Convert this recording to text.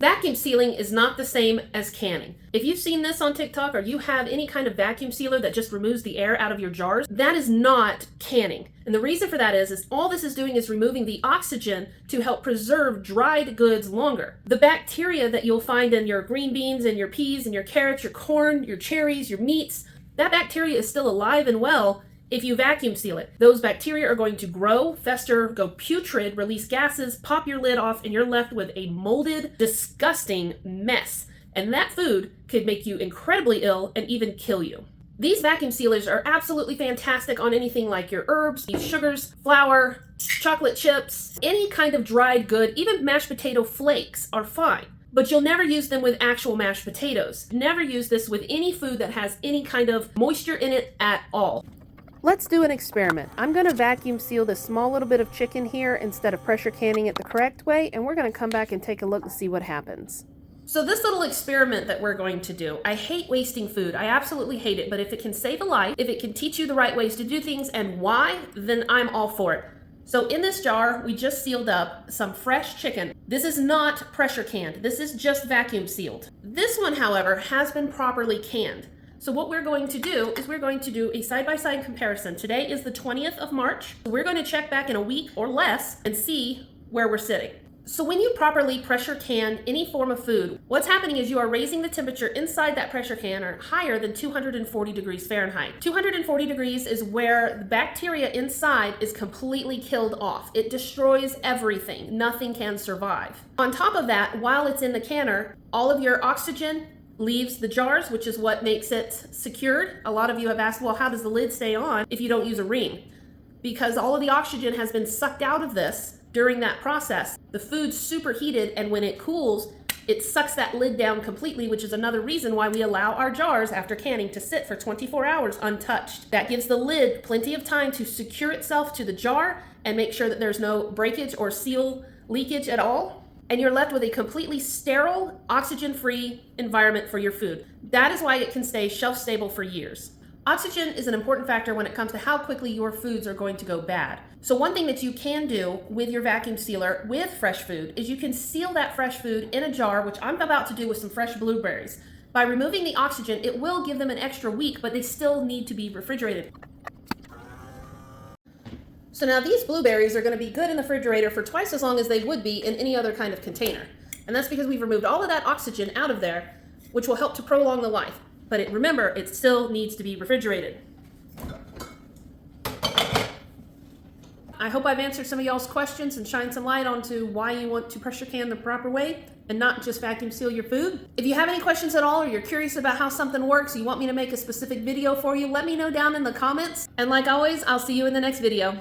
Vacuum sealing is not the same as canning. If you've seen this on TikTok or you have any kind of vacuum sealer that just removes the air out of your jars, that is not canning. And the reason for that is all this is doing is removing the oxygen to help preserve dried goods longer. The bacteria that you'll find in your green beans and your peas and your carrots, your corn, your cherries, your meats, that bacteria is still alive and well if you vacuum seal it. Those bacteria are going to grow, fester, go putrid, release gases, pop your lid off, and you're left with a molded, disgusting mess. And that food could make you incredibly ill and even kill you. These vacuum sealers are absolutely fantastic on anything like your herbs, sugars, flour, chocolate chips, any kind of dried good, even mashed potato flakes are fine. But you'll never use them with actual mashed potatoes. Never use this with any food that has any kind of moisture in it at all. Let's do an experiment. I'm going to vacuum seal this small little bit of chicken here instead of pressure canning it the correct way, and we're going to come back and take a look and see what happens. So this little experiment that we're going to do, I hate wasting food. I absolutely hate it, but if it can save a life, if it can teach you the right ways to do things and why, then I'm all for it. So in this jar, we just sealed up some fresh chicken. This is not pressure canned. This is just vacuum sealed. This one, however, has been properly canned. So what we're going to do is we're going to do a side-by-side comparison. Today is the 20th of March. We're going to check back in a week or less and see where we're sitting. So when you properly pressure can any form of food, what's happening is you are raising the temperature inside that pressure can or higher than 240 degrees Fahrenheit. 240 degrees is where the bacteria inside is completely killed off. It destroys everything. Nothing can survive. On top of that, while it's in the canner, all of your oxygen leaves the jars, which is what makes it secured. A lot of you have asked, well, how does the lid stay on if you don't use a ring? Because all of the oxygen has been sucked out of this during that process. The food's superheated, and when it cools, it sucks that lid down completely, which is another reason why we allow our jars after canning to sit for 24 hours untouched. That gives the lid plenty of time to secure itself to the jar and make sure that there's no breakage or seal leakage at all. And you're left with a completely sterile, oxygen-free environment for your food. That is why it can stay shelf-stable for years. Oxygen is an important factor when it comes to how quickly your foods are going to go bad. So one thing that you can do with your vacuum sealer with fresh food is you can seal that fresh food in a jar, which I'm about to do with some fresh blueberries. By removing the oxygen, it will give them an extra week, but they still need to be refrigerated. So now these blueberries are going to be good in the refrigerator for twice as long as they would be in any other kind of container. And that's because we've removed all of that oxygen out of there, which will help to prolong the life. But remember, it still needs to be refrigerated. I hope I've answered some of y'all's questions and shined some light onto why you want to pressure can the proper way and not just vacuum seal your food. If you have any questions at all, or you're curious about how something works, you want me to make a specific video for you, let me know down in the comments. And like always, I'll see you in the next video.